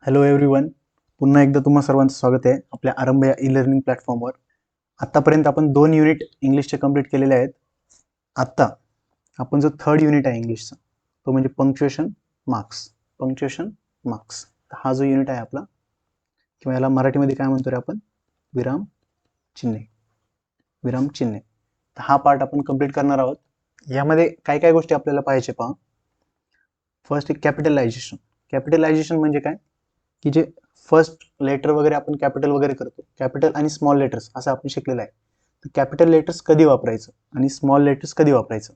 Hello everyone, पुन्हा एकदा तुम्हा सर्वांचं स्वागत आहे आपल्या आरंभ या ई लर्निंग प्लॅटफॉर्मवर. आत्तापर्यंत आपण 2 युनिट इंग्लिशचे कंप्लीट केलेले आहेत. आत्ता आपण जो थर्ड युनिट आहे इंग्लिशचा तो म्हणजे पंक्च्युएशन मार्क्स. हा जो युनिट आहे आपला, किंवा याला मराठीमध्ये काय म्हणतो रे आपण, विराम चिन्हे. तर हा पार्ट आपण कंप्लीट करणार आहोत. यामध्ये काय काय गोष्टी आपल्याला पाहायचे पहा. फर्स्ट एक कॅपिटलायझेशन म्हणजे काय, की जे फर्स्ट लेटर वगैरे आपण कॅपिटल वगैरे करतो, कॅपिटल आणि स्मॉल लेटर्स असं आपण शिकलेलं आहे. तर कॅपिटल लेटर्स कधी वापरायचं आणि स्मॉल लेटर्स कधी वापरायचं,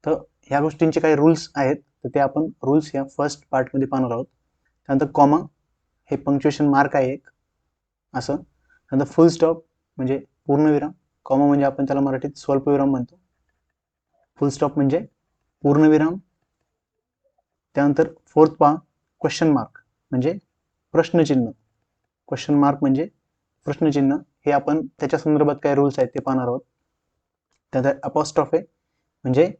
तर ह्या गोष्टींचे काही रूल्स आहेत. तर ते आपण रूल्स या फर्स्ट पार्टमध्ये पाहणार आहोत. त्यानंतर कॉमा हे पंक्च्युएशन मार्क आहे एक असं. त्यानंतर फुल स्टॉप म्हणजे पूर्णविराम. कॉमा म्हणजे आपण त्याला मराठीत स्वल्पविराम म्हणतो. फुल स्टॉप म्हणजे पूर्णविराम. त्यानंतर फोर्थ पहा, क्वेश्चन मार्क म्हणजे प्रश्नचिन्ह. क्वेश्चन मार्क म्हणजे प्रश्नचिन्ह. हे आपण त्याच्या संदर्भात काय रूल्स आहेत ते पाहणार आहोत. त्यानंतर अपॉस्ट्रॉफे म्हणजे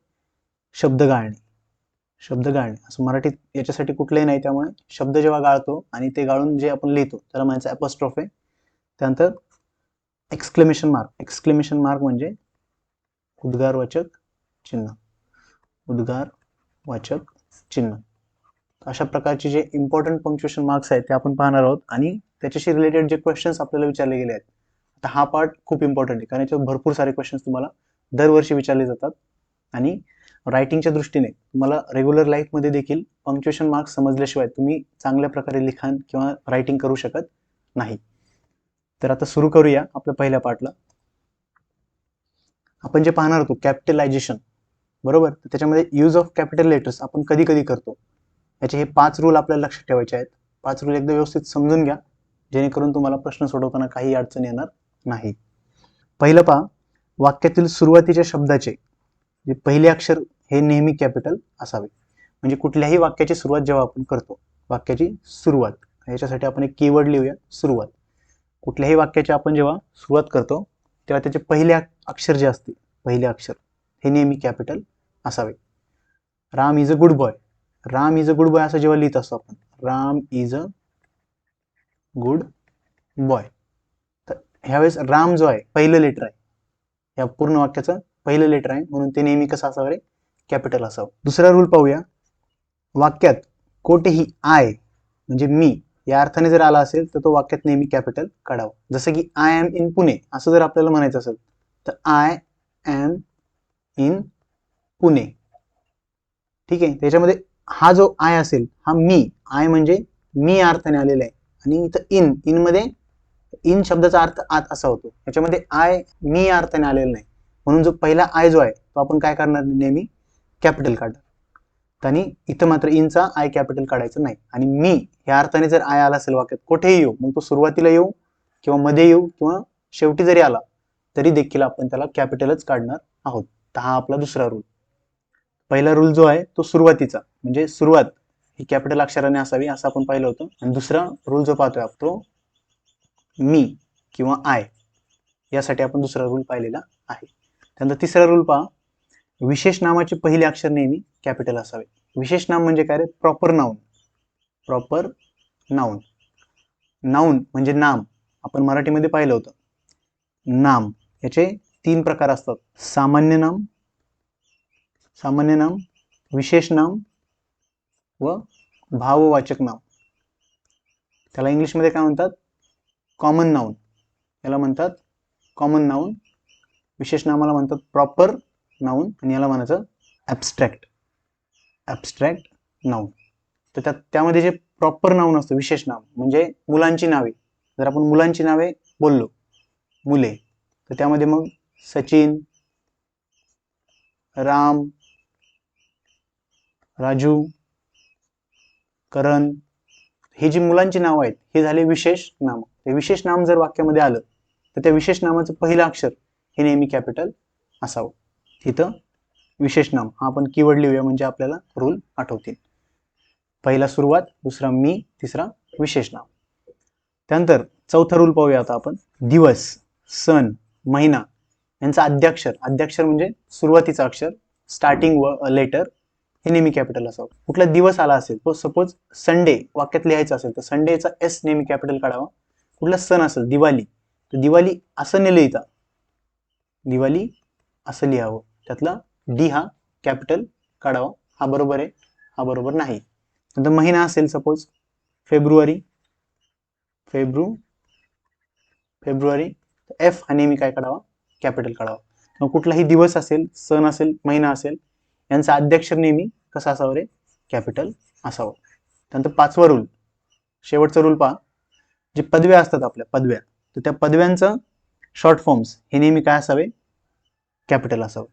शब्द गाळणे असं मराठीत याच्यासाठी कुठलंही नाही, त्यामुळे शब्द जेव्हा गाळतो आणि ते गाळून जे आपण लिहितो त्याला म्हणायचं अपॉस्ट्रॉफे. त्यानंतर एक्सक्लेमेशन मार्क म्हणजे उद्गारवाचक चिन्ह. अशा प्रकारचे जे इम्पॉर्टंट पंक्च्युएशन मार्क्स आहेत ते आपण पाहणार आहोत आणि त्याच्याशी रिलेटेड जे क्वेश्चन्स आपल्याला विचारले गेले आहेत. आता हा पार्ट खूप इम्पॉर्टंट आहे, कारण याच्यात भरपूर सारे क्वेश्चन्स तुम्हाला दरवर्षी विचारले जातात आणि रायटिंगच्या दृष्टीने तुम्हाला रेग्युलर लाईफमध्ये देखील पंक्च्युएशन मार्क्स समजल्याशिवाय तुम्ही चांगल्या प्रकारे लिखाण किंवा रायटिंग करू शकत नाही. तर आता सुरू करूया आपल्या पहिल्या पार्टला. आपण जे पाहणार होतो कॅपिटलायझेशन, बरोबर. तर त्याच्यामध्ये यूज ऑफ कॅपिटल लेटर्स आपण कधी कधी करतो, याचे हे 5 रूल आपल्याला लक्षात ठेवायचे आहेत. 5 रूल एकदा व्यवस्थित समजून घ्या, जेणेकरून तुम्हाला प्रश्न सोडवताना काही अडचण येणार नाही. पहिलं पहा, वाक्यातील सुरुवातीच्या शब्दाचे जे पहिले अक्षर हे नेहमी कॅपिटल असावे. म्हणजे कुठल्याही वाक्याची सुरुवात जेव्हा आपण करतो, वाक्याची सुरुवात, याच्यासाठी आपण एक कीवर्ड लिहूया, सुरुवात. कुठल्याही वाक्याची आपण जेव्हा सुरुवात करतो तेव्हा त्याचे पहिले अक्षर जे असते, पहिले अक्षर हे नेहमी कॅपिटल असावे. Ram is a good boy असं जेव्हा लिहित असतो आपण, Ram is a good boy, तर ह्यावेळेस राम जो आहे पहिलं लेटर आहे, या पूर्ण वाक्याचं पहिलं लेटर आहे, म्हणून ते नेहमी कसं असावं रे, कॅपिटल असावं. दुसरा रूल पाहूया, वाक्यात कोठेही आय म्हणजे मी या अर्थाने जर आला असेल तर तो वाक्यात नेहमी कॅपिटल काढावं. जसं की आय एम इन पुणे असं जर आपल्याला म्हणायचं असेल तर आय एम इन पुणे, ठीक आहे. त्याच्यामध्ये हा जो आय असेल हा मी, आय म्हणजे मी या अर्थाने आलेला आहे, आणि इथं इन मध्ये इन शब्दाचा अर्थ आत असा होतो. याच्यामध्ये आय मी या अर्थाने आलेला नाही, म्हणून जो पहिला आय जो आहे तो आपण काय करणार, नेहमी कॅपिटल काढणार. आणि इथं मात्र इनचा आय कॅपिटल काढायचं नाही. आणि मी ह्या अर्थाने जर आय आला असेल वाक्यात कुठेही येऊ, मग तो सुरुवातीला येऊ किंवा मध्ये येऊ किंवा शेवटी जरी आला तरी देखील आपण त्याला कॅपिटलच काढणार आहोत. तर हा आपला दुसरा रूल. पहिला रूल जो आहे तो सुरुवातीचा, म्हणजे सुरुवात ही कॅपिटल अक्षराने असावी असं आपण पाहिलं होतं. आणि दुसरा रूल जो पाहतोय आपण तो मी किंवा आय, यासाठी आपण दुसरा रूल पाहिलेला आहे. त्यानंतर तिसरा रूल पहा, विशेष नामाचे पहिले अक्षर नेहमी कॅपिटल असावे. विशेष नाम म्हणजे काय रे, प्रॉपर नाउन म्हणजे नाम. आपण मराठीमध्ये पाहिलं होतं नाम, याचे 3 प्रकार असतात, सामान्य नाम, विशेष नाम व भाववाचक नाम. त्याला इंग्लिशमध्ये काय म्हणतात, कॉमन नाउन. याला म्हणतात कॉमन नाउन. विशेष नामाला म्हणतात प्रॉपर नाउन आणि याला म्हणायचं ॲब्स्ट्रॅक्ट नाउन. तर त्यामध्ये जे प्रॉपर नाउन असतं, विशेष नाम म्हणजे मुलांची नावे. जर आपण मुलांची नावे बोललो, मुले, तर त्यामध्ये मग सचिन, राम, राजू, करण, हे जी मुलांची नाव आहेत हे झाले विशेष नाम. हे विशेष नाम जर वाक्यामध्ये आलं तर त्या विशेष नामाचं पहिलं अक्षर हे नेहमी कॅपिटल असावं. इथं विशेष नाम हा आपण कीवर्ड लिहूया, म्हणजे आपल्याला रूल आठवतील. पहिला सुरुवात, दुसरा मी, तिसरा विशेष नाम. त्यानंतर चौथा रूल पाहूया आता आपण, दिवस, सण, महिना यांचा आद्याक्षर म्हणजे सुरुवातीचा अक्षर, स्टार्टिंग व लेटर हे नेहमी कॅपिटल असावं. कुठला दिवस आला असेल, तो सपोज संडे वाक्यात लिहायचा असेल तर संडेचा एस नेहमी कॅपिटल काढावा. कुठला सण असेल, दिवाळी, तर दिवाळी असं नाही लिहिता, दिवाळी असं लिहावं. त्यातला डी हा कॅपिटल काढावा. हा बरोबर आहे, हा बरोबर नाही. नंतर महिना असेल सपोज फेब्रुवारी, फेब्रुवारी, एफ हा नेहमी काय काढावा, कॅपिटल काढावा. मग कुठलाही दिवस असेल, सण असेल, महिना असेल, यांचा आद्याक्षर नेहमी कसा असावं रे, कॅपिटल असावं. त्यानंतर 5वा रूल, शेवटचा रूल पहा, जे पदव्या असतात आपल्या पदव्या, तर त्या पदव्यांचं शॉर्ट फॉर्म्स हे नेहमी काय असावे, कॅपिटल असावं.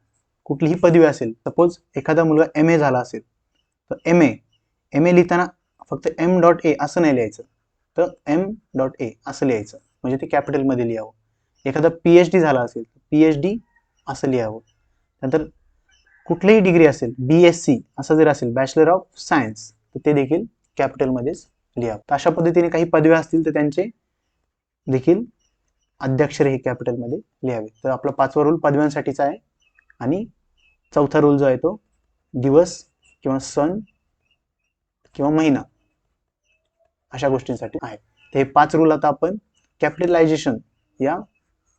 कुठलीही पदवी असेल, सपोज एखादा मुलगा MA झाला असेल तर MA लिहिताना फक्त M.A असं नाही लिहायचं, तर M.A असं लिहायचं, म्हणजे ते कॅपिटलमध्ये लिहावं. एखादा PhD झाला असेल PhD असं लिहावं. नंतर कुठलीही डिग्री असेल, BSc असं जर असेल, बॅचलर ऑफ सायन्स, तर ते देखील कॅपिटलमध्येच लिहावं. तर अशा पद्धतीने काही पदव्या असतील तर त्यांचे देखील आद्याक्षर हे कॅपिटलमध्ये लिहावे. तर आपला 5वा रूल पदव्यांसाठीचा आहे. आणि 4था रूल जो आहे तो दिवस किंवा सण किंवा महिना अशा गोष्टींसाठी आहे. तर हे 5 रूल आता आपण कॅपिटलायझेशन या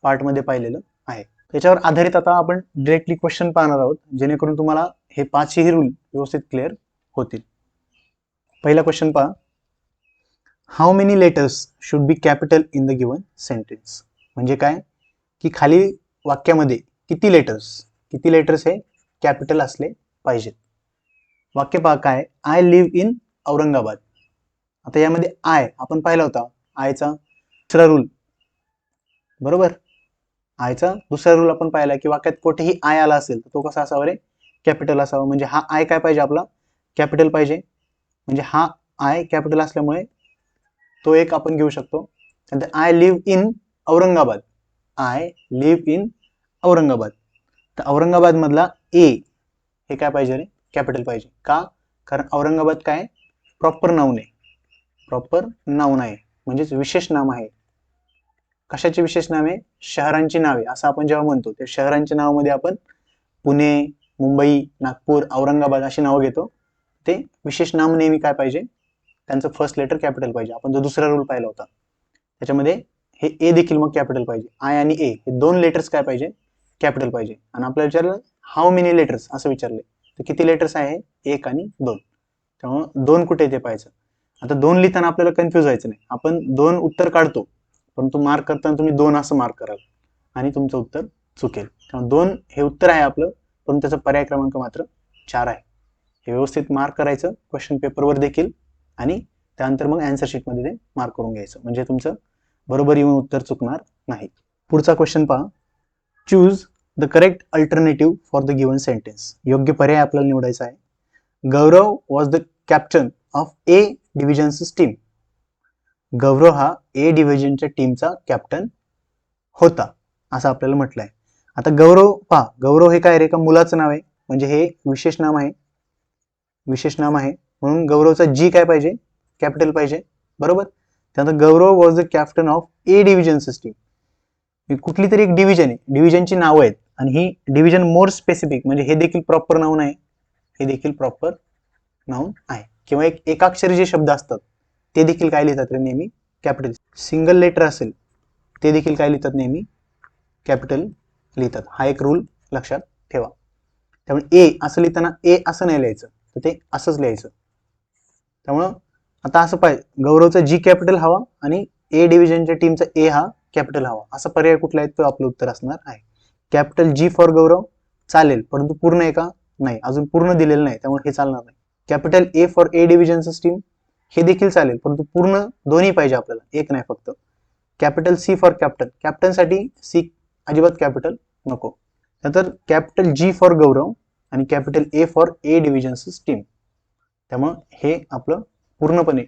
पार्टमध्ये पाहिलेलं आहे. त्याच्यावर आधारित आता आपण डिरेक्टली क्वेश्चन पाहणार आहोत, जेणेकरून तुम्हाला हे 5ही रूल व्यवस्थित क्लिअर होतील. पहिला क्वेश्चन पहा, how many letters should be capital in the given sentence. म्हणजे काय की खाली वाक्यामध्ये किती लेटर्स हे कॅपिटल असले पाहिजेत. वाक्य पहा काय, आय लिव्ह इन औरंगाबाद. आता यामध्ये आय आपण पाहिला होता, आयचा दुसरा रूल, बरोबर, आयचा दुसरा रूल आपण पाहिला की वाक्यात कुठेही आय आला असेल तर तो कसा असावा रे, कॅपिटल असावा. म्हणजे हा आय काय पाहिजे आपला, कॅपिटल पाहिजे. म्हणजे हा आय कॅपिटल असल्यामुळे तो एक आपण घेऊ शकतो. नंतर I live in Aurangabad, I live in Aurangabad, तर औरंगाबाद मधला ए हे काय पाहिजे रे, कॅपिटल पाहिजे. का, कारण औरंगाबाद काय प्रॉपर नाऊन आहे, प्रॉपर नाऊन आहे, म्हणजेच विशेष नाम आहे. कशाचे विशेष नाव आहे, शहरांची नावे असं आपण जेव्हा म्हणतो, त्या शहरांच्या नावामध्ये आपण पुणे, मुंबई, नागपूर, औरंगाबाद अशी नावं घेतो. ते विशेष नाम नेहमी काय पाहिजे, त्यांचं फर्स्ट लेटर कॅपिटल पाहिजे. आपण जो दुसरा रूल पाहिला होता त्याच्यामध्ये हे ए देखील मग कॅपिटल पाहिजे. आय आणि ए हे 2 लेटर्स काय पाहिजे, कॅपिटल पाहिजे. आणि आपल्याला विचारलं हाऊ मेनी लेटर्स असं विचारले, तर किती लेटर्स आहे, 1 आणि 2. त्यामुळे 2 कुठे ते पाहायचं. आता 2 लिहिताना आपल्याला कन्फ्यूज व्हायचं नाही. आपण 2 उत्तर काढतो, परंतु मार्क करताना तुम्ही 2 असं मार्क कराल आणि तुमचं उत्तर चुकेल. त्यामुळे 2 हे उत्तर आहे आपलं, पण त्याचा पर्याय क्रमांक मात्र 4 आहे. हे व्यवस्थित मार्क करायचं क्वेश्चन पेपरवर देखील, आणि त्यानंतर मग अँसर शीटमध्ये ते मार्क करून घ्यायचं, म्हणजे तुमचं बरोबर येऊन उत्तर चुकणार नाही. पुढचा क्वेश्चन पहा, choose the correct alternative for the given sentence. योग्य पर्याय आपल्याला निवडायचा आहे. Gaurav was the captain of A divisions team. Gaurav हा ए डिव्हिजनच्या टीमचा कॅप्टन होता असं आपल्याला म्हटलंय. आता गौरव पहा, गौरव हे काय रे, का मुलाचं नाव आहे, म्हणजे हे विशेष नाम आहे, विशेष नाम आहे, म्हणून गौरवचा जी काय पाहिजे, कॅपिटल पाहिजे, बरोबर. त्यानंतर Gaurav was the captain of A division system. कुठली तरी एक डिव्हिजन आहे, डिव्हिजनची नावं आहेत, आणि ही डिव्हिजन मोर स्पेसिफिक, म्हणजे हे देखील प्रॉपर नाऊन आहे, हे देखील प्रॉपर नाऊन आहे. किंवा एक एकाक्षरी जे शब्द असतात ते देखील काय लिहितात रे, नेहमी कॅपिटल. सिंगल लेटर असेल ते देखील काय लिहितात, नेहमी कॅपिटल लिहितात. हा एक रूल लक्षात ठेवा. त्यामुळे ए असं लिहिताना ए असं नाही लिहायचं, तर ते असंच लिहायचं. त्यामुळं आता असं पाहिजे, गौरवचा जी कॅपिटल हवा आणि ए डिव्हिजनच्या टीमचा ए हा कॅपिटल हवा. असा पर्याय कुठला आहे, तो आपलं उत्तर असणार आहे. कॅपिटल जी फॉर गौरव चालेल, परंतु पूर्ण आहे का, नाही, अजून पूर्ण दिलेलं नाही, त्यामुळे हे चालणार नाही. Capital A for A division system हे देखील चालेल, परंतु पूर्ण दोन्ही पाहिजे आपल्याला, एक नाही फक्त. कॅपिटल सी फॉर कॅप्टन, कॅप्टनसाठी सी अजिबात कॅपिटल नको. नंतर कॅपिटल जी फॉर गौरव आणि capital A for A division system. त्यामुळं हे आपलं पूर्णपणे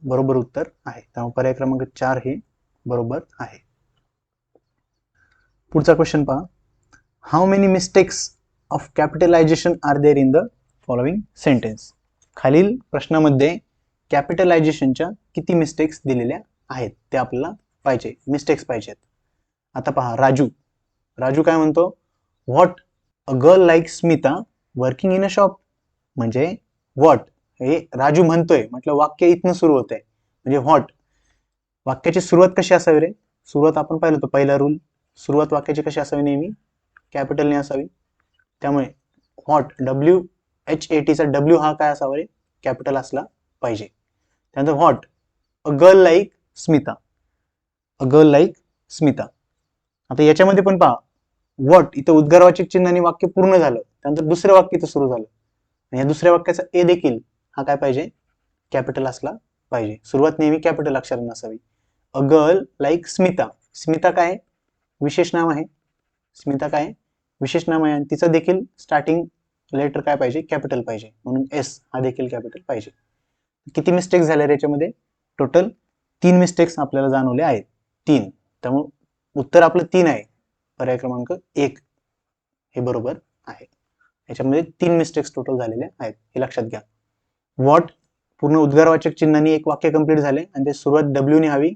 बरोबर उत्तर आहे. त्यामुळे पर्याय क्रमांक 4 हे बरोबर आहे. पुढचा क्वेश्चन पहा, how many mistakes of capitalisation are there in the following sentence. खालील प्रश्नामध्ये कॅपिटलायझेशनच्या किती मिस्टेक्स दिलेल्या आहेत ते आपल्याला पाहिजे, मिस्टेक्स पाहिजेत. आता पहा, राजू काय म्हणतो, what a girl like Smita working in a shop. म्हणजे व्हॉट, हे राजू म्हणतोय म्हटलं वाक्य इथनं सुरू होत आहे म्हणजे व्हॉट. वाक्याची सुरुवात कशी असावी रे? सुरुवात आपण पाहिलं होतं पहिला रूल, सुरुवात वाक्याची कशी असावी? नेहमी कॅपिटलने असावी. त्यामुळे व्हॉट, WHAT चा W हा काय असावा रे? कॅपिटल असला पाहिजे. त्यानंतर what a girl like Smita, a girl like Smita. आता याच्यामध्ये पण पहा, व्हॉट इथं उद्गारवाचक चिन्हाने वाक्य पूर्ण झालं, त्यानंतर दुसरं वाक्य इथं सुरू झालं. आणि या दुसऱ्या वाक्याचा ए देखील हा काय पाहिजे? कॅपिटल असला पाहिजे. सुरुवात नेहमी कॅपिटल अक्षराने असावी. A girl like Smita, Smita काय? विशेष नाम आहे. स्मिता काय? विशेष नाम आहे आणि तिचं देखील स्टार्टिंग लेटर काय पाहिजे? कॅपिटल पाहिजे. म्हणून एस हा देखील कॅपिटल पाहिजे. किती मिस्टेक्स झाल्या याच्यामध्ये? टोटल 3 मिस्टेक्स आपल्याला जाणवले आहेत. 3. त्यामुळे उत्तर आपलं 3 आहे. पर्याय क्रमांक 1 हे बरोबर आहे. याच्यामध्ये 3 मिस्टेक्स टोटल झालेल्या आहेत, हे लक्षात घ्या. व्हॉट पूर्ण उद्गारवाचक चिन्हाने एक वाक्य कंप्लीट झाले आणि ते सुरुवात W ने हवी.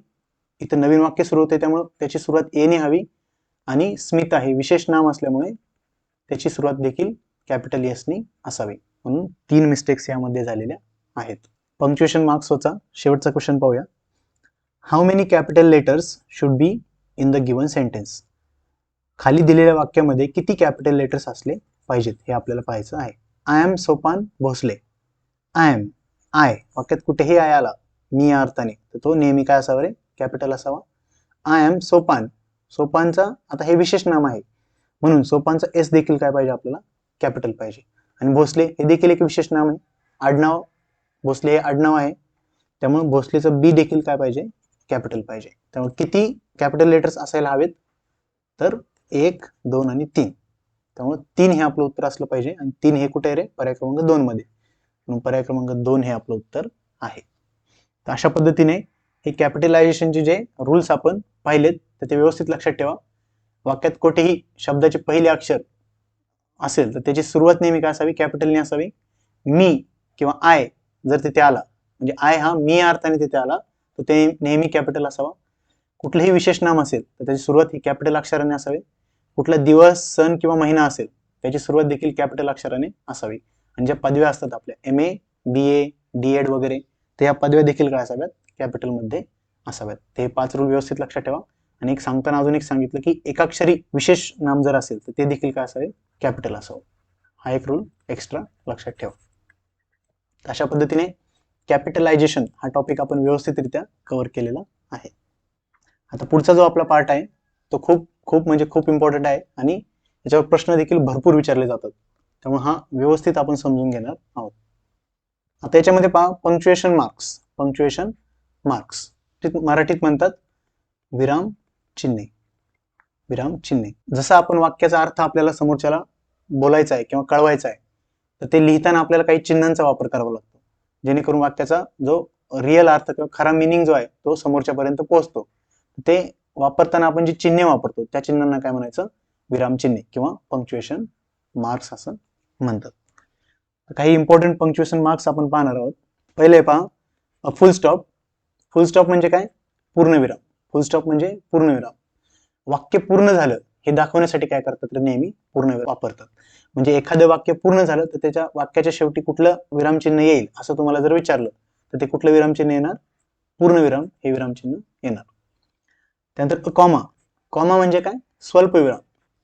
इथं नवीन वाक्य सुरू होते त्यामुळे त्याची सुरुवात ए ने हवी. आणि स्मिता हे विशेष नाम असल्यामुळे त्याची सुरुवात देखील कॅपिटल एस ने असावी. म्हणून 3 मिस्टेक्स यामध्ये झालेल्या आहेत. पंक्च्युएशन मार्क्सचा शेवटचा क्वेश्चन पाहूया. How many capital letters should be in the given sentence? खाली दिलेल्या वाक्यामध्ये किती कॅपिटल लेटर्स असले पाहिजेत हे आपल्याला पाहायचं आहे. I am Sopan Bhosale. I am, I वाक्यात कुठेही आय आला मी या अर्थाने तर तो नेहमी काय असावा रे? कॅपिटल असावा. आय एम सोपान, सोपानचा आता हे विशेष नाम आहे म्हणून सोपानचा एस देखील काय पाहिजे आपल्याला? कॅपिटल पाहिजे. आणि भोसले हे देखील एक विशेष नाम आहे, आडनाव. भोसले हे आडनाव आहे त्यामुळे भोसलेचं बी देखील काय पाहिजे? कॅपिटल पाहिजे. त्यामुळे किती कॅपिटल लेटर्स असायला हवेत? तर 1, 2 आणि 3. त्यामुळे 3 हे आपलं उत्तर असलं पाहिजे आणि 3 हे कुठे आहे रे? पर्याय क्रमांक 2 मध्ये. म्हणून पर्याय क्रमांक 2 हे आपलं उत्तर आहे. तर अशा पद्धतीने हे कॅपिटलायझेशनचे जे रूल्स आपण पाहिलेत तर ते व्यवस्थित लक्षात ठेवा. वाक्यात कोठेही शब्दाचे पहिले अक्षर असेल तर त्याची सुरुवात नेहमी काय असावी? कॅपिटलने असावी. मी किंवा आय जर तिथे आला म्हणजे आय हा मी या अर्थाने तिथे आला तर ते नेहमी कॅपिटल असावा. कुठलेही विशेष नाम असेल तर त्याची सुरुवात ही कॅपिटल अक्षराने असावी. कुठला दिवस, सण किंवा महिना असेल त्याची सुरुवात देखील कॅपिटल अक्षराने असावी. आणि ज्या पदव्या असतात आपल्या MA, BA, DED वगैरे तर या पदव्या देखील काय असाव्यात? कॅपिटलमध्ये असाव्यात. ते 5 रूल व्यवस्थित लक्षात ठेवा. आणि एक सांगताना अजून एक सांगितलं की एकाक्षरी विशेष नाम जर असेल तर ते देखील काय असावे? कॅपिटल असावं. हा एक रूल एक्स्ट्रा लक्षात ठेवा. अशा पद्धतीने कॅपिटलायझेशन हा टॉपिक आपण व्यवस्थितरित्या कव्हर केलेला आहे. आता पुढचा जो आपला पार्ट आहे तो खूप म्हणजे खूप इम्पॉर्टंट आहे आणि याच्यावर प्रश्न देखील भरपूर विचारले जातात. त्यामुळे हा व्यवस्थित आपण समजून घेणार आहोत. आता याच्यामध्ये पहा पंक्च्युएशन मार्क्स. पंक्च्युएशन मार्क्स मराठीत म्हणतात विराम चिन्हे. विराम चिन्हे. जसं आपण वाक्याचा अर्थ आपल्याला समोरच्याला बोलायचा आहे किंवा कळवायचा आहे तर ते लिहिताना आपल्याला काही चिन्हांचा वापर करावा लागतो जेणेकरून वाक्याचा जो रिअल अर्थ किंवा खरा मिनिंग जो आहे तो समोरच्यापर्यंत पोहोचतो. ते वापरताना आपण जी चिन्हे वापरतो त्या चिन्हांना काय म्हणायचं? विराम चिन्हे किंवा पंक्च्युएशन मार्क्स असं म्हणतात. काही इम्पॉर्टंट पंक्च्युएशन मार्क्स आपण पाहणार आहोत. पहिले पहा फुल स्टॉप. फुल स्टॉप म्हणजे काय? पूर्णविराम. फुल स्टॉप म्हणजे पूर्णविराम. वाक्य पूर्ण झालं हे दाखवण्यासाठी काय करतात तर नेहमी पूर्णविराम वापरतात. म्हणजे एखादं वाक्य पूर्ण झालं तर त्याच्या वाक्याच्या शेवटी कुठलं विरामचिन्ह येईल असं तुम्हाला जर विचारलं तर ते कुठलं विरामचिन्ह येणार? पूर्णविराम हे विरामचिन्ह येणार. त्यानंतर कॉमा. कॉमा म्हणजे काय? स्वल्पविराम.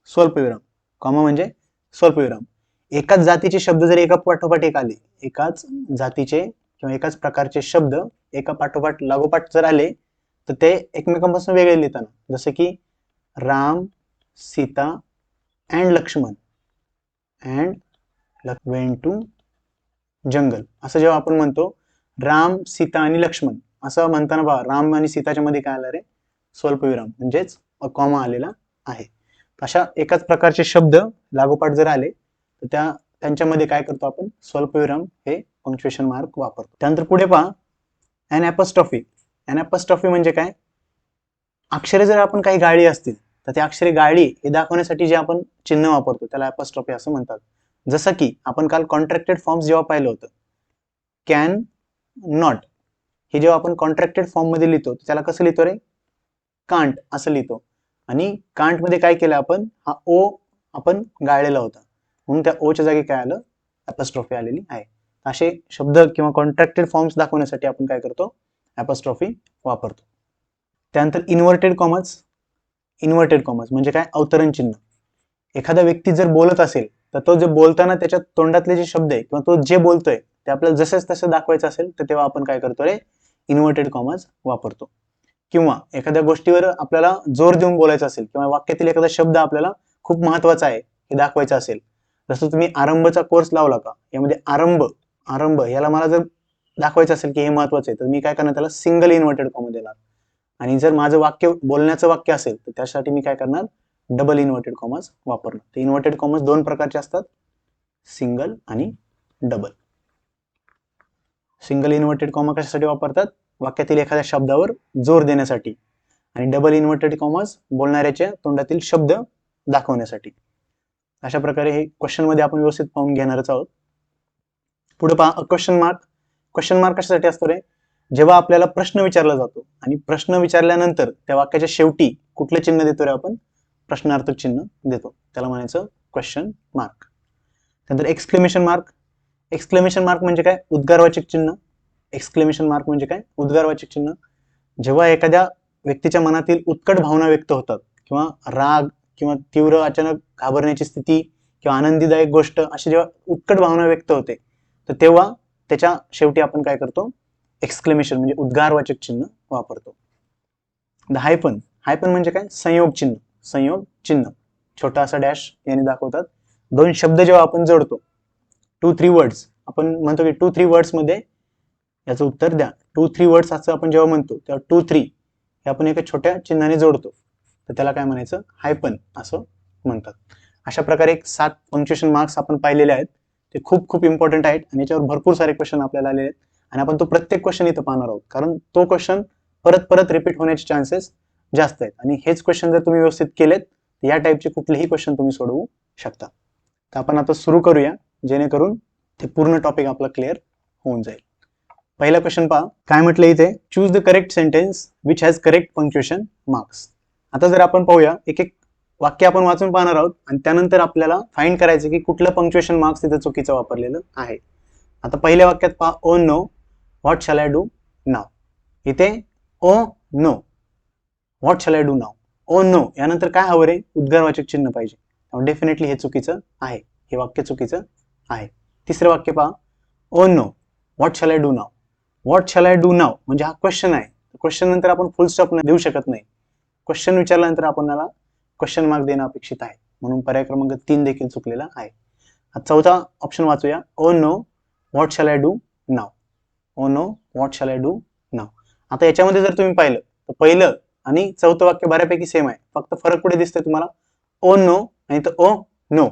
स्वल्पविराम. कॉमा म्हणजे स्वल्पविराम. एकाच जातीचे शब्द जर एका पाठोपाठ एक आले, एकाच जातीचे किंवा एकाच प्रकारचे शब्द एका पाठोपाठ लागोपाठ जर आले तर ते एकमेकांपासून वेगळे लिहिताना जसं की Ram, Sita and Lakshman and went to jungle असं जेव्हा आपण म्हणतो राम, सीता आणि लक्ष्मण असं म्हणताना बघा राम आणि सीताच्या मध्ये काय आलं रे? स्वल्पविराम म्हणजेच कॉमा आलेला आहे. अशा एकाच प्रकारचे शब्द लागोपाठ जर आले तर त्यांच्यामध्ये काय करतो आपण? स्वल्पविराम हे पंक्च्युएशन मार्क वापरतो. त्यानंतर पुढे पहा ॲन ॲपॉस्ट्रॉफी. ॲन ॲपॉस्ट्रॉफी म्हणजे काय? अक्षरे जर आपण काही गाळली असतील तर त्या अक्षरे गाळली हे दाखवण्यासाठी जे आपण चिन्ह वापरतो त्याला ॲपॉस्ट्रॉफी असं म्हणतात. जसं की आपण काल कॉन्ट्रॅक्टेड फॉर्म्स जेव्हा पाहिलं होतं कॅन, नॉट हे जेव्हा आपण कॉन्ट्रॅक्टेड फॉर्म मध्ये लिहितो त्याला कसं लिहितो रे? कांट असं लिहितो. आणि कांट मध्ये काय केलं आपण? हा ओ आपण गाळलेला होता म्हणून त्या ओच्या जागी काय आलं? ॲपॉस्ट्रॉफी आलेली आहे. असे शब्द किंवा कॉन्ट्रॅक्टेड फॉर्म्स दाखवण्यासाठी आपण काय करतो, ॲपॉस्ट्रॉफी वापरतो. त्यानंतर इन्व्हर्टेड कॉमर्स म्हणजे काय, अवतरण चिन्ह. एखादा व्यक्ती जर बोलत असेल तर तो जे बोलताना त्याच्या तोंडातले जे शब्द आहे किंवा तो जे बोलतोय ते आपल्याला जसंच तसं दाखवायचं असेल तर तेव्हा आपण काय करतो रे, इन्व्हर्टेड कॉमर्स वापरतो. किंवा एखाद्या गोष्टीवर आपल्याला जोर देऊन बोलायचं असेल किंवा वाक्यातील एखादा शब्द आपल्याला खूप महत्वाचा आहे हे दाखवायचं असेल, जसं तुम्ही आरंभचा कोर्स लावला का, यामध्ये आरंभ याला मला जर दाखवायचं असेल की हे महत्वाचं आहे तर मी काय करणार, त्याला सिंगल इन्व्हर्टेड कॉमा देणार. आणि जर माझं वाक्य बोलण्याचं वाक्य असेल तर त्यासाठी मी काय करणार, डबल इन्व्हर्टेड कॉमर्स वापरणार. ते इन्व्हर्टेड कॉमर्स दोन प्रकारचे असतात, सिंगल आणि डबल. सिंगल इन्व्हर्टेड कॉमा कशासाठी वापरतात, वाक्यातील एखाद्या शब्दावर जोर देण्यासाठी, आणि डबल इन्व्हर्टेड कॉमर्स बोलणाऱ्याच्या तोंडातील शब्द दाखवण्यासाठी. अशा प्रकारे हे क्वेश्चन मध्ये आपण व्यवस्थित पाहून घेणारच आहोत. पुढे पहा, क्वेश्चन मार्क कशासाठी असतो रे, जेव्हा आपल्याला प्रश्न विचारला जातो आणि प्रश्न विचारल्यानंतर त्या वाक्याच्या शेवटी कुठले चिन्ह देतो रे आपण, प्रश्नार्थक चिन्ह देतो, त्याला म्हणायचं क्वेश्चन मार्क. त्यानंतर एक्सक्लेमेशन मार्क म्हणजे काय, उद्गारवाचक चिन्ह. एक्सक्लेमेशन मार्क म्हणजे काय, उद्गारवाचक चिन्ह. जेव्हा एखाद्या व्यक्तीच्या मनातील उत्कट भावना व्यक्त होतात किंवा राग किंवा तीव्र अचानक घाबरण्याची स्थिती किंवा आनंदीदायक गोष्ट, अशी जेव्हा उत्कट भावना व्यक्त होते तर तेव्हा त्याच्या शेवटी आपण काय करतो, एक्सक्लेमेशन म्हणजे उद्गारवाचक चिन्ह वापरतो. हायपन म्हणजे काय, संयोग चिन्ह. छोटा असा डॅश याने दाखवतात. दोन शब्द जेव्हा आपण जोडतो, 2-3 वर्ड्स आपण म्हणतो की 2-3 वर्ड्स मध्ये याचं उत्तर द्या. 2-3 वर्ड्स असं आपण जेव्हा म्हणतो तेव्हा 2-3 हे आपण एका छोट्या चिन्हाने जोडतो तर त्याला काय म्हणायचं, हायपन असं म्हणतात. अशा प्रकारे 7 पंक्च्युएशन मार्क्स आपण पाहिलेले आहेत. ते खूप खूप इम्पॉर्टंट आहेत आणि याच्यावर भरपूर सारे क्वेश्चन आपल्याला आलेले आहेत आणि आपण तो प्रत्येक क्वेश्चन इथं पाहणार आहोत, कारण तो क्वेश्चन परत रिपीट होण्याचे चान्सेस जास्त आहेत. आणि हेच क्वेश्चन जर तुम्ही व्यवस्थित केलेत तर या टाईपचे कुठलेही क्वेश्चन तुम्ही सोडवू शकता. तर आपण आता सुरू करूया, जेणेकरून ते पूर्ण टॉपिक आपला क्लिअर होऊन जाईल. पहिला क्वेश्चन पहा, काय म्हटलं इथे, choose the correct sentence which has correct punctuation marks. आता जर आपण पाहूया, एक एक वाक्य आपण वाचून पाहणार आहोत आणि त्यानंतर आपल्याला फाइंड करायचं की कुठलं पंक्च्युएशन मार्क्स तिथे चुकीचं वापरलेलं आहे. आता पहिल्या वाक्यात पहा, oh no what shall I do now. इथे oh no what shall I do now, oh no यानंतर काय हवं रे, उद्गारवाचक चिन्ह पाहिजे. डेफिनेटली हे चुकीचं आहे, हे वाक्य चुकीचं आहे. तिसरं वाक्य पहा, oh no what shall I do now. What shall I do now म्हणजे हा क्वेश्चन आहे. क्वेश्चन नंतर आपण फुल स्टॉप देऊ शकत नाही. क्वेश्चन विचारल्यानंतर आपल्याला क्वेश्चन मार्क देणं अपेक्षित आहे, म्हणून पर्याय क्रमांक 3 देखील चुकलेला आहे. चौथा ऑप्शन वाचूया, oh no what shall I do now. Oh no what shall I do now. आता याच्यामध्ये जर तुम्ही पाहिलं तर पहिलं आणि चौथं वाक्य बऱ्यापैकी सेम आहे, फक्त फरक कुठे दिसतोय तुम्हाला, ओ नो आणि तर ओ नो.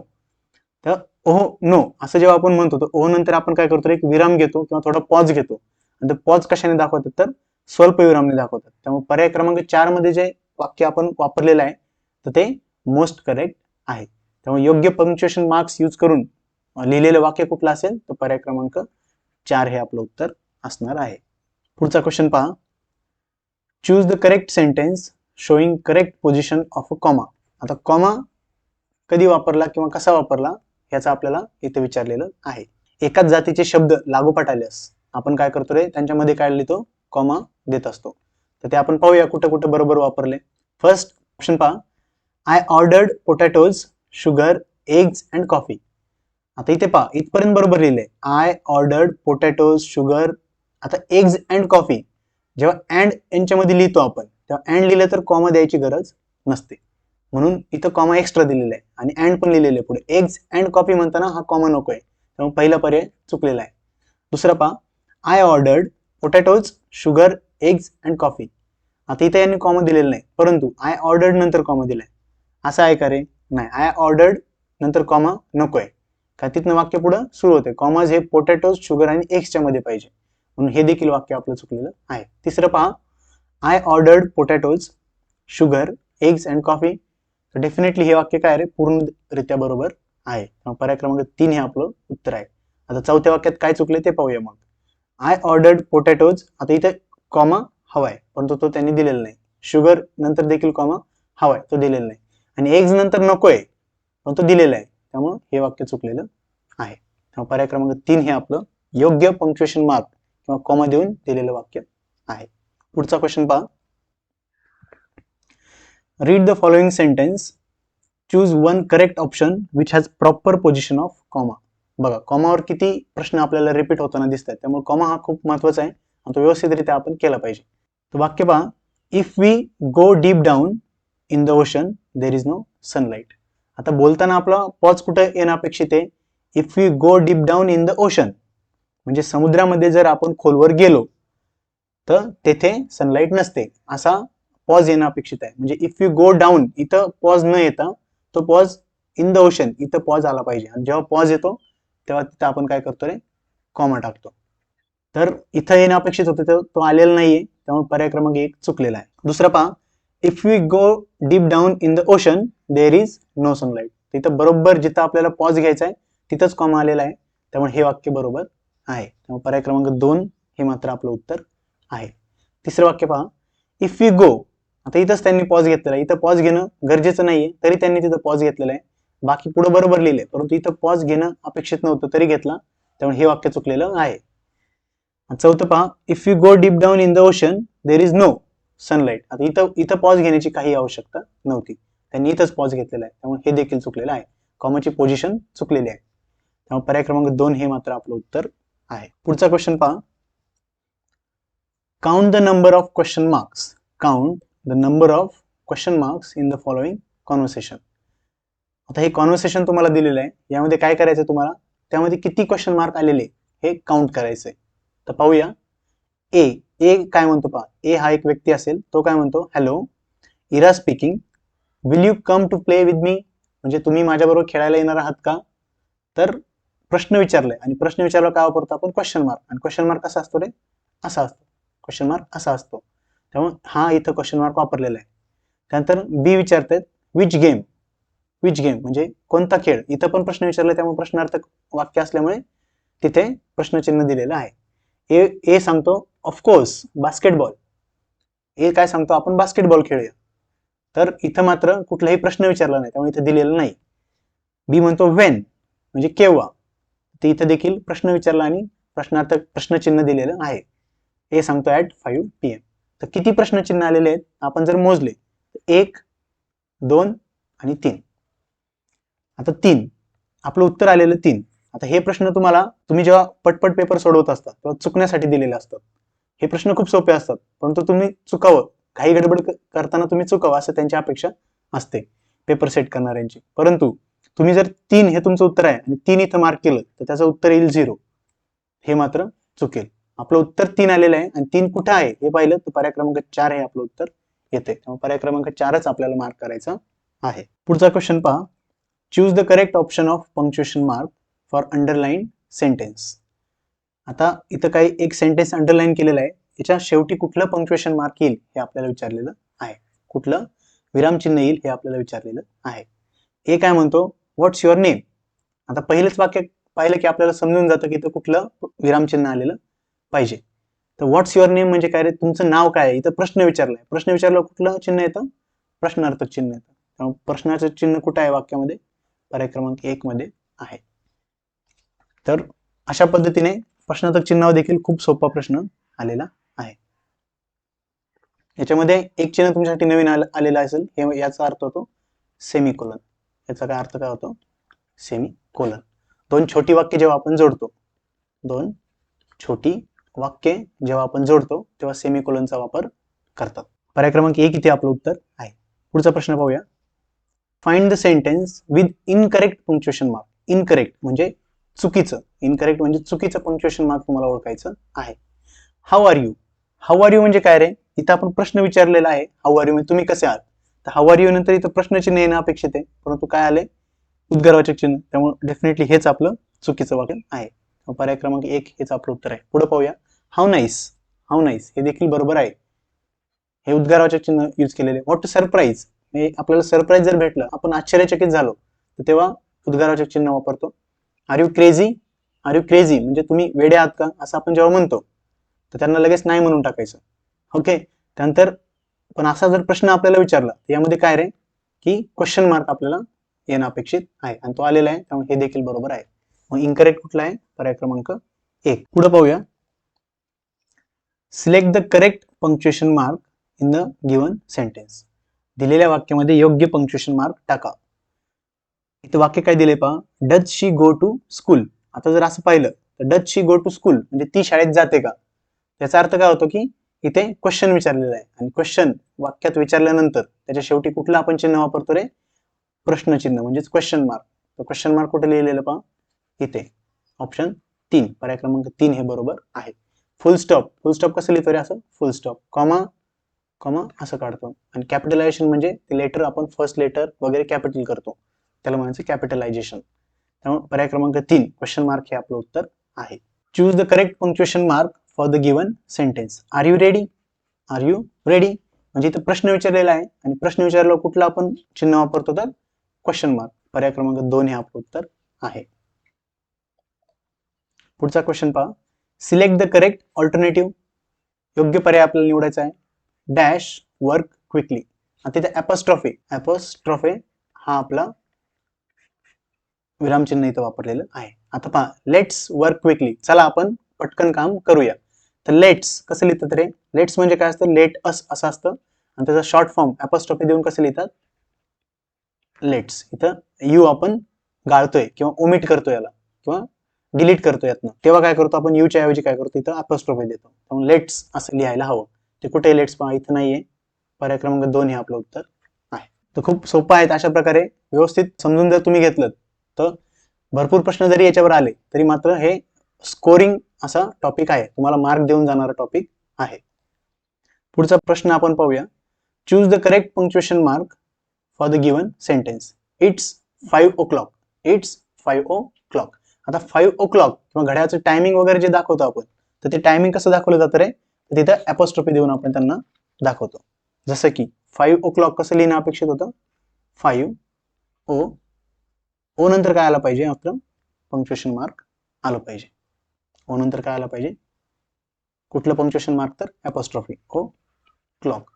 तर ओ नो असं जेव्हा आपण म्हणतो तर ओ नंतर आपण काय करतो, एक विराम घेतो किंवा थोडा पॉज घेतो, आणि ते पॉज कशाने दाखवतात, तर स्वल्प विरामने दाखवतात. त्यामुळे पर्याय क्रमांक 4 मध्ये जे वाक्य आपण वापरलेलं आहे तर ते मोस्ट करेक्ट आहे. त्यामुळे योग्य पंक्च्युएशन मार्क्स यूज करून लिहिलेलं वाक्य कुठलं असेल तर पर्याय क्रमांक 4 हे आपलं उत्तर असणार आहे. पुढचा क्वेश्चन पहा, choose the correct sentence showing correct position of a comma. आता कॉमा कधी वापरला किंवा कसा वापरला याचा आपल्याला इथे विचारलेलं आहे. एकाच जातीचे शब्द लागोपाठ आल्यास आपण काय करतो रे, त्यांच्यामध्ये काय लिहितो, कॉमा देत असतो. तर ते आपण पाहूया कुठं कुठं बरोबर वापरले. फर्स्ट ऑप्शन पहा, I ordered potatoes sugar eggs and coffee. आता इथे पहा, इथपर्यंत बरोबर लिहिलंय, आय ऑर्डर्ड पोटॅटोज शुगर. आता एग्स अँड कॉफी जेव्हा अँड यांच्यामध्ये लिहितो आपण तेव्हा अँड लिहिलं तर कॉमा द्यायची गरज नसते, म्हणून इथं कॉमा एक्स्ट्रा दिलेला आहे आणि अँड पण लिहिलेलं आहे पुढे. एग्स अँड कॉफी म्हणताना हा कॉमा नको आहे, त्यामुळे पहिला पर्याय चुकलेला आहे. दुसरा पहा, I ordered potatoes sugar eggs and coffee. आता इथे यांनी कॉमा दिलेला नाही, परंतु आय ऑर्डर्ड नंतर कॉमा दिलाय. असं आहे का रे, नाही, आय ऑर्डर्ड नंतर कॉमा नको आहे, का तिथनं वाक्य पुढं सुरू होते. कॉमाज हे पोटॅटोज शुगर आणि एग्सच्या मध्ये पाहिजे, म्हणून हे देखील वाक्य आपलं चुकलेलं आहे. तिसरं पहा, I ordered potatoes sugar eggs and coffee. Definitely हे वाक्य काय रे, पूर्णरित्या बरोबर आहे, पर्याय क्रमांक 3 हे आपलं उत्तर आहे. आता चौथ्या वाक्यात काय चुकले ते पाहूया मग. आय ऑर्डर्ड पोटॅटोज, आता इथे कॉमा हवाय परंतु तो त्यांनी दिलेला नाही. शुगर नंतर देखील कॉमा हवाय, तो दिलेला नाही. आणि एग्स नंतर नकोय पण तो दिलेला आहे, त्यामुळे हे वाक्य चुकलेलं आहे. पर्याय क्रमांक 3 हे आपलं योग्य पंक्च्युएशन मार्क किंवा कॉमा देऊन दिलेलं वाक्य आहे. पुढचा क्वेश्चन पहा. Read the following sentence, choose one correct option which has proper position of comma. बघा, कॉमावर किती प्रश्न आपल्याला रिपीट होताना दिसतात, त्यामुळे कॉमा हा खूप महत्वाचा आहे आणि तो व्यवस्थितरित्या आपण केला पाहिजे. तर वाक्य पहा, if we go deep down in the ocean there is no sunlight. आता बोलताना आपला पॉज कुठे येणं अपेक्षित आहे? If we go deep down in the ocean, म्हणजे समुद्रामध्ये जर आपण खोलवर गेलो तर तेथे सनलाइट नसते, असा पॉज येणं अपेक्षित आहे. म्हणजे इफ यू गो डाऊन, इथं पॉज न येता तो पॉज इन द ओशन, इथं पॉज आला पाहिजे. आणि जेव्हा पॉज येतो तेव्हा तिथं आपण काय करतो रे? कॉमा टाकतो. तर इथं येणं अपेक्षित होतं, तो आलेला नाहीये, त्यामुळे पर्याय क्रमांक 1 चुकलेला आहे. दुसरा पहा, if we go deep down in the ocean there is no sunlight. तिथं बरोबर जिथं आपल्याला पॉज घ्यायचा आहे तिथंच कॉमा आलेला आहे, त्यामुळे हे वाक्य बरोबर आहे. त्यामुळे पर्याय क्रमांक 2 हे मात्र आपलं उत्तर आहे. तिसरं वाक्य पहा, इफ वी गो. आता इथंच त्यांनी पॉज घेतलेला आहे, इथं पॉज घेणं गरजेचं नाहीये तरी त्यांनी तिथं पॉज घेतलेला आहे. बाकी पुढे बरोबर लिहिलंय, परंतु इथं पॉज घेणं अपेक्षित नव्हतं तरी घेतला, त्यामुळे हे वाक्य चुकलेलं आहे. चौथं पहा, if you go deep down in the ocean there is no sunlight. आता इथं पॉज घेण्याची काही आवश्यकता नव्हती, त्यांनी इथंच पॉज घेतलेला आहे, त्यामुळे हे देखील चुकलेलं आहे. कॉमाची पोझिशन चुकलेली आहे, त्यामुळे पर्याय क्रमांक 2 हे मात्र आपलं उत्तर आहे. पुढचा क्वेश्चन पहा, count the number of question marks. Count the number of question marks in the following conversation. आता हे कॉन्व्हर्सेशन तुम्हाला दिलेलं आहे, यामध्ये काय करायचं तुम्हाला? त्यामध्ये किती क्वेश्चन मार्क आलेले हे काउंट करायचंय. तर पाहूया. ए काय म्हणतो पहा. ए हा एक व्यक्ती असेल, तो काय म्हणतो? Hello, Ira speaking, will you come to play with me. म्हणजे तुम्ही माझ्याबरोबर खेळायला येणार आहात का? तर प्रश्न विचारलाय, आणि प्रश्न विचारला काय वापरतो आपण? Question mark. आणि क्वेश्चन मार्क कसा असतो रे? असा असतो. क्वेश्चन मार्क असा असतो, त्यामुळे हा इथं क्वेश्चन मार्क वापरलेला आहे. त्यानंतर बी विचारतात विच गेम. विच गेम म्हणजे कोणता खेळ. इथं पण प्रश्न विचारला, त्यामुळे प्रश्नार्थक वाक्य असल्यामुळे तिथे प्रश्नचिन्ह दिलेलं आहे. ए सांगतो ऑफकोर्स बास्केटबॉल. ए काय सांगतो? आपण बास्केटबॉल खेळूया. तर इथं मात्र कुठलाही प्रश्न विचारला नाही, त्यामुळे इथं दिलेलं नाही. बी म्हणतो वेन म्हणजे केव्हा. ते इथं देखील प्रश्न विचारला आणि प्रश्नार्थक प्रश्नचिन्ह दिलेलं आहे. ए सांगतो ऍट 5 PM. तर किती प्रश्नचिन्ह आलेले आहेत आपण जर मोजले, 1, 2 आणि 3. आता 3 आपलं उत्तर आलेलं 3. आता हे प्रश्न तुम्ही जेव्हा पटपट पेपर सोडवत असतात तेव्हा चुकण्यासाठी दिलेले असतात. हे प्रश्न खूप सोपे असतात, परंतु तुम्ही चुकावं, काही गडबड करताना तुम्ही चुकावं असं त्यांची अपेक्षा असते पेपर सेट करणाऱ्यांची. परंतु तुम्ही जर 3 हे तुमचं उत्तर आहे आणि 3 इथं मार्क केलं तर त्याचं उत्तर येईल 0. हे मात्र चुकेल. आपलं उत्तर 3 आलेलं आहे आणि 3 कुठं आहे हे पाहिलं तर पर्याय क्रमांक 4 हे आपलं उत्तर येते. त्यामुळे पर्याय क्रमांक 4च आपल्याला मार्क करायचा आहे. पुढचा क्वेश्चन पहा, choose the correct option of punctuation mark for underline sentence. आता इथं काही एक सेंटेन्स अंडरलाईन केलेला आहे, याच्या शेवटी कुठलं पंक्च्युएशन मार्क येईल हे आपल्याला विचारलेलं आहे. कुठलं विरामचिन्ह येईल हे आपल्याला विचारलेलं आहे. ए काय म्हणतो? व्हॉट्स युअर नेम. आता पहिलंच वाक्य पाहिलं की आपल्याला समजून जातं की इथं कुठलं विरामचिन्ह आलेलं पाहिजे. तर व्हॉट्स युअर नेम म्हणजे काय रे? तुमचं नाव काय आहे? इथं प्रश्न विचारलाय, प्रश्न विचारला कुठलं चिन्ह येतं? प्रश्नार्थक चिन्ह येतं. त्यामुळे प्रश्नाचं चिन्ह कुठं आहे वाक्यामध्ये? पर्याय क्रमांक 1 मध्ये आहे. तर अशा पद्धतीने प्रश्नार्थक चिन्हावर देखील खूप सोपा प्रश्न आलेला आहे. याच्यामध्ये एक चिन्ह तुमच्यासाठी नवीन आलेला असेल, हे याचा अर्थ होतो सेमीकोलन. याचा काय अर्थ काय होतो? सेमीकोलन. 2 छोटी वाक्य जेव्हा आपण जोडतो, 2 छोटी वाक्य जेव्हा आपण जोडतो तेव्हा सेमीकोलनचा वापर करतात. पर्याय क्रमांक 1 इथे आपलं उत्तर आहे. पुढचा प्रश्न पाहूया. Find the sentence with incorrect punctuation mark. Incorrect म्हणजे चुकीचं. इनकरेक्ट म्हणजे चुकीचं पंक्च्युएशन मार्क तुम्हाला ओळखायचं आहे. How are you. How are you म्हणजे काय रे? इथं आपण प्रश्न विचारलेला आहे, हाऊ आर यू म्हणजे तुम्ही कसे आहात. तर हाऊ आर यू नंतर इथं प्रश्नचिन्ह येणं अपेक्षित आहे, परंतु काय आले? उद्गारवाचक चिन्ह. त्यामुळे डेफिनेटली हेच आपलं चुकीचं वाक्य आहे. पर्याय क्रमांक 1 हेच आपलं उत्तर आहे. पुढे पाहूया. How nice. हाऊ नाईस हे देखील बरोबर आहे, हे उद्गारवाचक चिन्ह यूज केलेले. व्हॉट सरप्राईज म्हणजे आपल्याला सरप्राईज जर भेटलं, आपण आश्चर्यचकित झालो, तर तेव्हा उद्गारवाचक चिन्ह वापरतो. Are you crazy. Are you crazy म्हणजे तुम्ही वेडे आहात का असं आपण जेव्हा म्हणतो तर त्यांना लगेच नाही म्हणून टाकायचं. ओके. त्यानंतर पण असा जर प्रश्न आपल्याला विचारला तर यामध्ये काय रे की क्वेश्चन मार्क आपल्याला येणं अपेक्षित आहे आणि तो आलेला आहे, त्यामुळे हे देखील बरोबर आहे. मग इनकरेक्ट कुठला आहे? पर्याय क्रमांक 1. पुढे पाहूया. Select the correct punctuation mark in the given sentence. दिलेल्या वाक्यामध्ये योग्य पंक्च्युएशन मार्क टाका. इथं वाक्य काय दिले पहा, does she go to school. आता जर असं पाहिलं तर does she go to school म्हणजे ती शाळेत जाते का, त्याचा अर्थ काय होतो की इथे क्वेश्चन विचारलेला आहे आणि क्वेश्चन वाक्यात विचारल्यानंतर त्याच्या शेवटी कुठलं आपण चिन्ह वापरतो रे? प्रश्नचिन्ह म्हणजेच क्वेश्चन मार्क. तर क्वेश्चन मार्क कुठे लिहिलेलं पहा, इथे ऑप्शन 3, पर्याय क्रमांक 3 हे बरोबर आहे. फुल स्टॉप, फुल स्टॉप कसं लिहितो रे? असं फुल स्टॉप, कॉमा कॉमा असं काढतो. आणि कॅपिटलायझेशन म्हणजे ते लेटर आपण फर्स्ट लेटर वगैरे कॅपिटल करतो, त्याला म्हणायचं कॅपिटलायझेशन. त्यामुळे पर्याय क्रमांक 3 क्वेश्चन मार्क हे आपलं उत्तर आहे. Choose the correct punctuation mark for the given sentence. Are you ready? Are you ready म्हणजे इथं प्रश्न विचारलेला आहे आणि प्रश्न विचारल्यावर कुठला आपण चिन्ह वापरतो तर क्वेश्चन मार्क. पर्याय क्रमांक 2 हे आपलं उत्तर आहे. पुढचा क्वेश्चन पहा. Select the correct alternative. योग्य पर्याय आपल्याला निवडायचा आहे. Dash work quickly. आता इथे ॲपॉस्ट्रॉफी, ॲपॉस्ट्रॉफी हा आपला विरामचिन्ह इथं वापरलेलं आहे. आता पहा, लेट्स वर्क क्विकली, चला आपण पटकन काम करूया. तर लेट्स कसं लिहितात रे? लेट्स म्हणजे काय असतं? लेट अस असं असतं आणि त्याचा शॉर्ट फॉर्म ॲपॉस्ट्रॉफी देऊन कसं लिहितात? लेट्स. इथं यू आपण गाळतोय किंवा ओमिट करतो याला किंवा डिलीट करतो यातनं, तेव्हा काय करतो आपण? यूच्या ऐवजी काय करतो? इथं ॲपॉस्ट्रॉफी देतो. त्यामुळे लेट्स असं लिहायला हवं. ते कुठे लेट्स पहा, इथं नाहीये. पर्याय क्रमांक 2 हे आपलं उत्तर आहे. तर खूप सोपं आहे. अशा प्रकारे व्यवस्थित समजून जर तुम्ही घेतलं तर भरपूर प्रश्न जरी याच्यावर आले तरी मात्र हे स्कोरिंग असा टॉपिक आहे, तुम्हाला मार्क देऊन जाणारा टॉपिक आहे. पुढचा प्रश्न आपण पाहूया. Choose the correct punctuation mark for the given sentence. It's 5 o'clock. It's 5 o'clock. आता 5 o'clock किंवा घड्याळाचं टायमिंग वगैरे जे दाखवतो आपण, तर ते टायमिंग कसं दाखवलं जातं रे? तर तिथं ॲपॉस्ट्रॉफी देऊन आपण त्यांना दाखवतो. जसं की 5 o'clock कसं लिहिणं अपेक्षित होतं? 5 ओ नंतर काय आलं पाहिजे? आपलं पंक्च्युएशन मार्क आलं पाहिजे. ओ नंतर काय आलं पाहिजे? कुठलं पंक्च्युएशन मार्क? तर ॲपॉस्ट्रॉफी. ओ क्लॉक.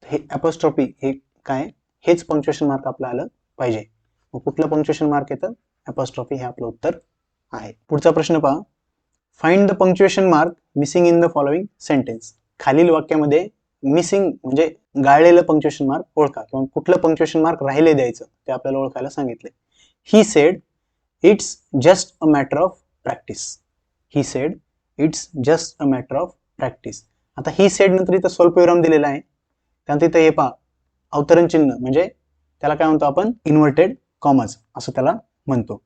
हे ॲपॉस्ट्रॉफी हे काय? हेच पंक्च्युएशन मार्क आपलं आलं पाहिजे. मग कुठलं पंक्च्युएशन मार्क येतं? ॲपॉस्ट्रॉफी हे आपलं उत्तर आहे. पुढचा प्रश्न पहा. Find the punctuation mark missing in the following sentence. खालील वाक्यामध्ये मिसिंग म्हणजे गाळलेलं पंक्च्युएशन मार्क ओळखा किंवा कुठलं पंक्च्युएशन मार्क राहिले द्यायचं ते आपल्याला ओळखायला सांगितले. He said it's just a matter of practice. He said it's just a matter of practice. आता ही सेड नंतर इथं स्वल्पविराम दिलेला आहे, त्यानंतर इथं हे पहा अवतरण चिन्ह म्हणजे त्याला काय म्हणतो आपण? इन्व्हर्टेड कॉमर्स असं त्याला म्हणतो.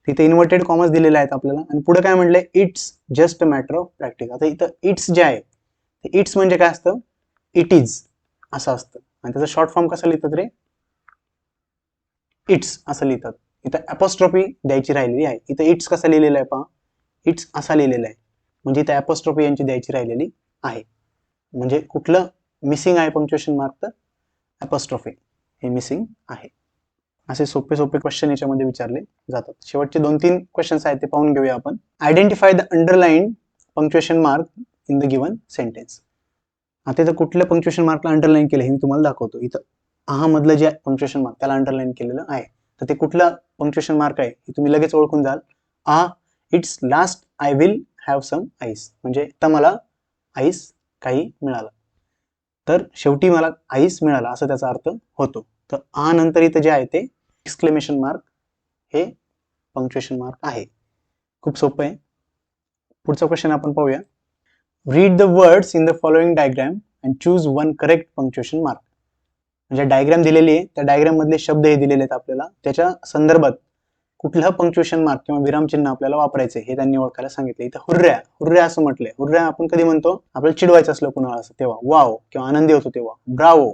तिथे इन्व्हर्टेड कॉमर्स दिलेले आहेत आपल्याला आणि पुढे काय म्हटलंय? It's just a matter of practice. आता इथं इट्स जे आहे ते इट्स म्हणजे काय असतं? इट इज असं असतं आणि त्याचा शॉर्ट फॉर्म कसा लिहितात रे? इट्स असं लिहितात. इथं ॲपॉस्ट्रॉफी द्यायची राहिलेली आहे. इथं इट्स कसा लिहिलेला आहे पहा, इट्स असा लिहिलेला आहे म्हणजे इथं ॲपॉस्ट्रॉफी यांची द्यायची राहिलेली आहे. म्हणजे कुठलं मिसिंग आहे पंक्च्युएशन मार्क? तर ॲपॉस्ट्रॉफी हे मिसिंग आहे. असे सोपे सोपे क्वेश्चन याच्यामध्ये विचारले जातात. शेवटचे 2-3 क्वेश्चन्स आहेत ते पाहून घेऊया आपण. Identify the underline punctuation mark in the given sentence. आता इथं कुठल्या पंक्च्युएशन मार्कला अंडरलाईन केलं हे मी तुम्हाला दाखवतो. इथं हा मधलं जे पंक्च्युएशन मार्क त्याला अंडरलाईन केलेलं आहे. तर ते कुठला पंक्च्युएशन मार्क आहे हे तुम्ही लगेच ओळखून जाल. It's last I will have some ice म्हणजे आता मला आईस काही मिळाला, तर शेवटी मला आईस मिळाला असं त्याचा अर्थ होतो. तर नंतर इथं जे आहे ते एक्सक्लेमेशन मार्क हे पंक्च्युएशन मार्क आहे. खूप सोपं आहे. पुढचा क्वेश्चन आपण पाहूया. Read the words in the following diagram and choose one correct punctuation mark. म्हणजे डायग्राम दिलेली आहे, त्या डायग्राम मधले शब्द हे दिलेले आहेत आपल्याला, त्याच्या संदर्भात कुठलं पंक्च्युएशन मार्क किंवा विरामचिन्ह आपल्याला वापरायचे हे त्यांनी ओळखायला सांगितले. इथं हुर्र्या, हुर्र्या असं म्हटलंय. हुर्र्या आपण कधी म्हणतो? आपल्याला चिडवायचं असलं कुणाला असं तेव्हा वाव किंवा आनंदी होतो तेव्हा ब्रावो,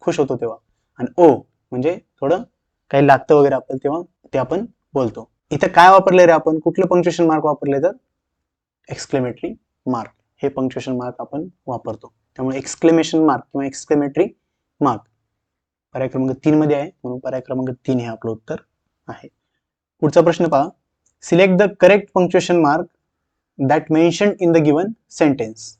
खुश होतो तेव्हा. आणि ओ म्हणजे थोडं काही लागतं वगैरे आपल्याला तेव्हा ते आपण बोलतो. इथं काय वापरले रे आपण? कुठलं पंक्च्युएशन मार्क वापरले? तर एक्सक्लेमेटरी मार्क हे पंक्च्युएशन मार्क आपण वापरतो. त्यामुळे एक्सक्लेमेशन मार्क किंवा एक्सक्लेमेटरी मार्क पर्याय क्रमांक 3 मध्ये आहे म्हणून पर्याय क्रमांक 3 हे आपलं उत्तर आहे. पुढचा प्रश्न पहा. Select the correct punctuation mark that mentioned in the given sentence.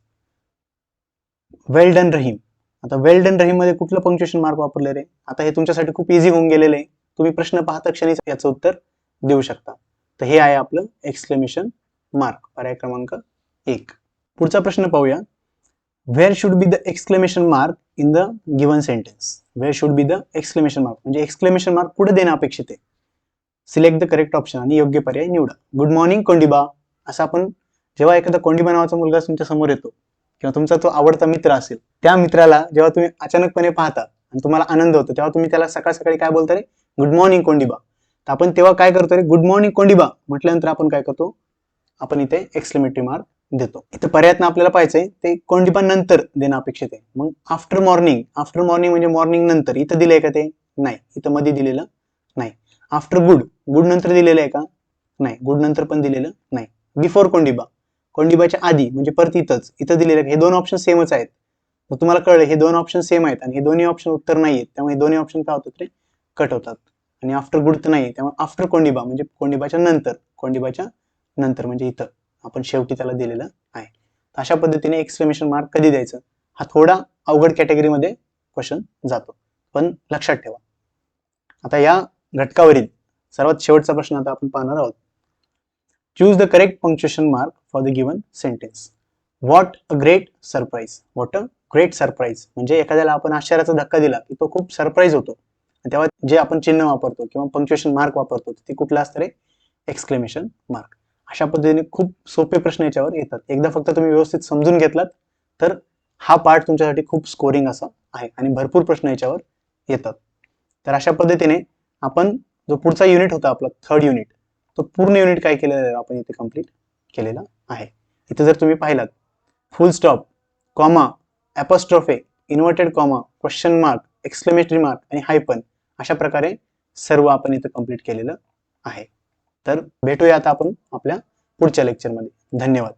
Well done Rahim. आता वेल डन रहीम मध्ये कुठलं पंक्च्युएशन मार्क वापरले रे? आता हे तुमच्यासाठी खूप इझी होऊन गेलेलं आहे. तुम्ही प्रश्न पाहता क्षणी याचं उत्तर देऊ शकता. तर हे आहे आपलं एक्सक्लेमेशन मार्क, पर्याय क्रमांक 1. पुढचा प्रश्न पाहूया. Where should be the exclamation mark in the given sentence. Where should be the exclamation mark म्हणजे एक्सक्लेमेशन मार्क कुठे देणं अपेक्षित आहे. सिलेक्ट द करेक्ट ऑप्शन आणि योग्य पर्याय निवडा. गुड मॉर्निंग कोंडिबा असं आपण जेव्हा एखादा कोंडिबा नावाचा मुलगा तुमच्या समोर येतो किंवा तुमचा तो आवडता मित्र असेल, त्या मित्राला जेव्हा तुम्ही अचानकपणे पाहता आणि तुम्हाला आनंद होतो, तेव्हा तुम्ही त्याला सकाळ सकाळी काय बोलता रे, गुड मॉर्निंग कोंडिबा. तर आपण तेव्हा काय करतो रे, गुड मॉर्निंग कोंडिबा म्हटल्यानंतर आपण काय करतो, आपण इथे एक्सक्लेमेटरी मार्क देतो. इथं पर्यायातनं आपल्याला पाहायचंय ते कोंडिबा नंतर देणं अपेक्षित आहे. मग आफ्टर मॉर्निंग, आफ्टर मॉर्निंग म्हणजे मॉर्निंग नंतर, इथं दिलंय का ते, नाही, इथं मध्ये दिलेलं नाही. आफ्टर गुड, गुड नंतर दिलेलं आहे का, नाही, गुड नंतर पण दिलेलं नाही. बिफोर कोंडिबा, कोंडिबाच्या आधी म्हणजे परत इथंच, इथं दिलेलं, हे दोन ऑप्शन सेमच आहेत. तर तुम्हाला कळलं हे दोन ऑप्शन सेम आहेत आणि हे दोन्ही ऑप्शन उत्तर नाही आहेत, त्यामुळे दोन्ही ऑप्शन काय होतात रे, कट होतात. आणि आफ्टर गुड तर नाही, त्यामुळे आफ्टर कोंडिबा म्हणजे कोंडिबाच्या नंतर, कोंडिबाच्या नंतर म्हणजे इथं आपण शेवटी त्याला दिलेलं आहे. अशा पद्धतीने एक्सक्लेमेशन मार्क कधी द्यायचं, हा थोडा अवघड कॅटेगरीमध्ये क्वेश्चन जातो, पण लक्षात ठेवा. आता या घटकावरील सर्वात शेवटचा प्रश्न आता आपण पाहणार आहोत. Choose the correct punctuation mark for the given sentence. What a great surprise. What a great surprise म्हणजे एखाद्याला आपण आश्चर्याचा धक्का दिला की तो खूप सरप्राईज होतो, तेव्हा जे आपण चिन्ह वापरतो किंवा पंक्च्युएशन मार्क वापरतो ते कुठलं असतं रे, एक्सक्लेमेशन मार्क. अशा पद्धतीने खूप सोपे प्रश्न याच्यावर येतात. एकदा फक्त तुम्ही व्यवस्थित समजून घेतलात तर हा पार्ट तुमच्यासाठी खूप स्कोरिंग असा आहे आणि भरपूर प्रश्न याच्यावर येतात. तर अशा पद्धतीने आपण जो पुढचा युनिट होता आपला थर्ड युनिट, तो पूर्ण युनिट काय केलेला आहे आपण इथे कंप्लीट केलेला आहे. इथे जर तुम्ही पाहिलात full stop, comma, apostrophe, inverted comma, question mark, exclamatory mark आणि हायपन अशा प्रकारे सर्व आपण इथे कंप्लीट केलेलं आहे. तर भेटूया आता आपण आपल्या पुढच्या लेक्चरमध्ये. धन्यवाद.